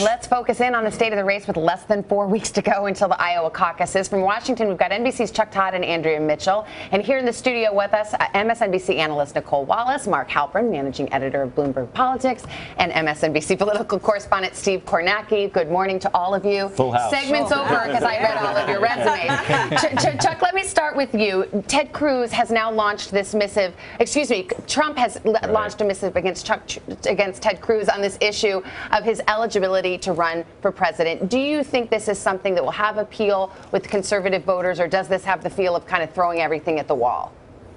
Let's focus in on the state of the race with less than 4 weeks to go until the Iowa caucuses. From Washington, we've got NBC's Chuck Todd and Andrea Mitchell. And here in the studio with us, MSNBC analyst Nicolle Wallace, Mark Halperin, managing editor of Bloomberg Politics, and MSNBC political correspondent Steve Kornacki. Good morning to all of you. Full house. Segment's over because I read all of your resumes. Chuck, let me start with you. Ted Cruz has now launched this missive. Trump has launched a missive against Ted Cruz on this issue of his eligibility to run for president. Do you think this is something that will have appeal with conservative voters, or does this have the feel of kind of throwing everything at the wall?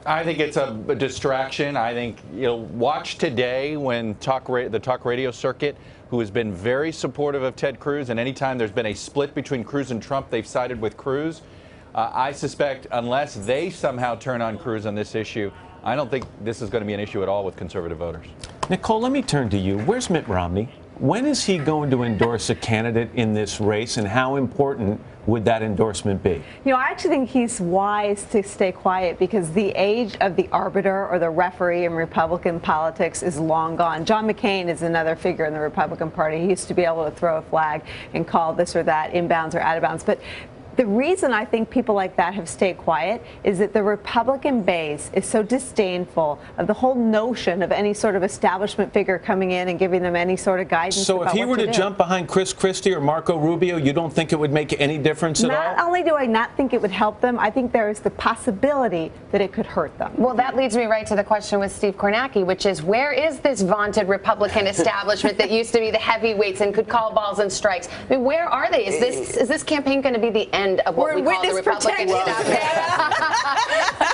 I think it's a distraction. I think watch today when the talk radio circuit, who has been very supportive of Ted Cruz, and anytime there's been a split between Cruz and Trump, they've sided with Cruz. I suspect unless they somehow turn on Cruz on this issue, I don't think this is going to be an issue at all with conservative voters. Nicolle, let me turn to you. Where's Mitt Romney? When is he going to endorse a candidate in this race, and how important would that endorsement be? I actually think he's wise to stay quiet because the age of the arbiter or the referee in Republican politics is long gone. John McCain is another figure in the Republican Party. He used to be able to throw a flag and call this or that inbounds or out of bounds. But the reason I think people like that have stayed quiet is that the Republican base is so disdainful of the whole notion of any sort of establishment figure coming in and giving them any sort of guidance. So if he were to jump behind Chris Christie or Marco Rubio, you don't think it would make any difference at all? Not only do I not think it would help them, I think there is the possibility that it could hurt them. Well, that leads me right to the question with Steve Kornacki, which is where is this vaunted Republican establishment that used to be the heavyweights and could call balls and strikes? I mean, where are they? Is this campaign going to be the end of what we call the Republican establishment?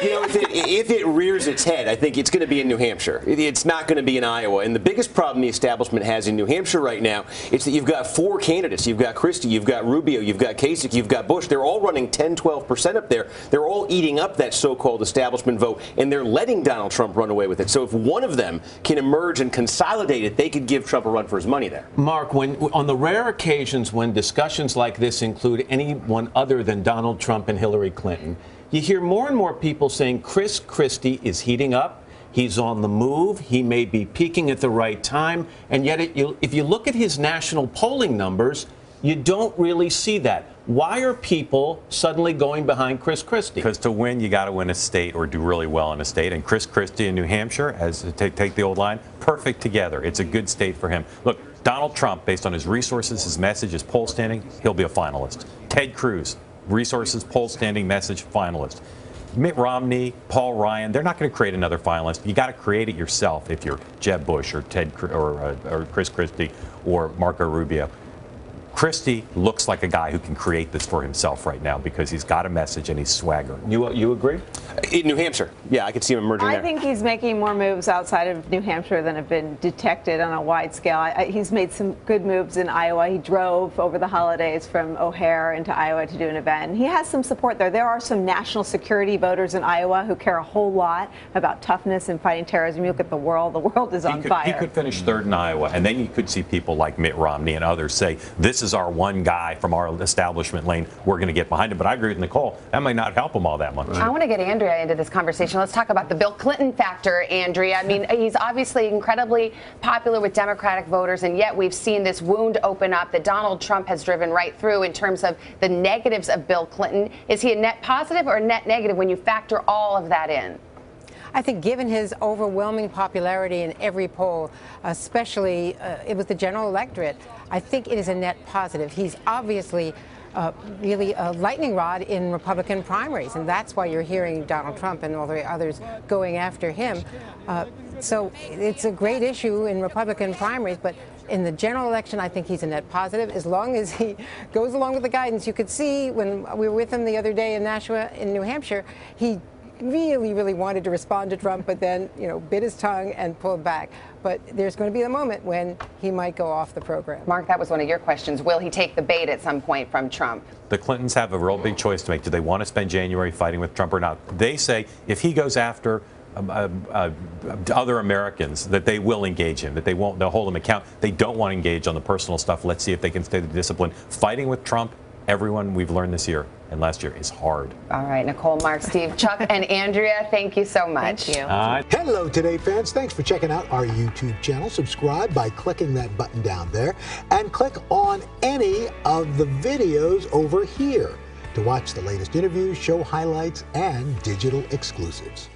If it rears its head, I think it's going to be in New Hampshire. It's not going to be in Iowa. And the biggest problem the establishment has in New Hampshire right now is that you've got four candidates. You've got Christie, you've got Rubio, you've got Kasich, you've got Bush. They're all running 10, 12% up there. They're all eating up that so-called establishment vote, and they're letting Donald Trump run away with it. So if one of them can emerge and consolidate it, they could give Trump a run for his money there. Mark, on the rare occasions when discussions like this include anyone other than Donald Trump and Hillary Clinton, you hear more and more people saying Chris Christie is heating up. He's on the move. He may be peaking at the right time. And yet, if you look at his national polling numbers, you don't really see that. Why are people suddenly going behind Chris Christie? Because to win, you got to win a state or do really well in a state. And Chris Christie in New Hampshire, take the old line, perfect together. It's a good state for him. Look, Donald Trump, based on his resources, his message, his poll standing, he'll be a finalist. Ted Cruz, resources, poll standing, message, finalist. Mitt Romney, Paul Ryan, they're not going to create another finalist. You got to create it yourself if you're Jeb Bush or or Chris Christie or Marco Rubio. Christie looks like a guy who can create this for himself right now because he's got a message and he's swagger. You agree? In New Hampshire, yeah, I could see him emerging there. I think he's making more moves outside of New Hampshire than have been detected on a wide scale. He's made some good moves in Iowa. He drove over the holidays from O'Hare into Iowa to do an event. And he has some support there. There are some national security voters in Iowa who care a whole lot about toughness and fighting terrorism. You look at the world is on fire. He could finish third in Iowa, and then you could see people like Mitt Romney and others say, this is our one guy from our establishment lane. We're going to get behind him. But I agree with Nicolle. That might not help him all that much. I want to get Andrea into this conversation. Let's talk about the Bill Clinton factor, Andrea. I mean, he's obviously incredibly popular with Democratic voters, and yet we've seen this wound open up that Donald Trump has driven right through in terms of the negatives of Bill Clinton. Is he a net positive or a net negative when you factor all of that in? I think given his overwhelming popularity in every poll, especially with the general electorate, I think it is a net positive. He's obviously really a lightning rod in Republican primaries, and that's why you're hearing Donald Trump and all the others going after him. So it's a great issue in Republican primaries, but in the general election, I think he's a net positive as long as he goes along with the guidance. You could see when we were with him the other day in Nashua, in New Hampshire, he really wanted to respond to Trump, but then, bit his tongue and pulled back. But there's going to be a moment when he might go off the program. Mark, that was one of your questions. Will he take the bait at some point from Trump? The Clintons have a real big choice to make. Do they want to spend January fighting with Trump or not? They say if he goes after other Americans, that they will engage him, that they'll hold him account. They don't want to engage on the personal stuff. Let's see if they can stay the discipline. Fighting with Trump, everyone, we've learned this year, and last year is hard. All right, Nicolle, Mark, Steve, Chuck, and Andrea, thank you so much. Thank you. Hello, Today fans. Thanks for checking out our YouTube channel. Subscribe by clicking that button down there and click on any of the videos over here to watch the latest interviews, show highlights, and digital exclusives.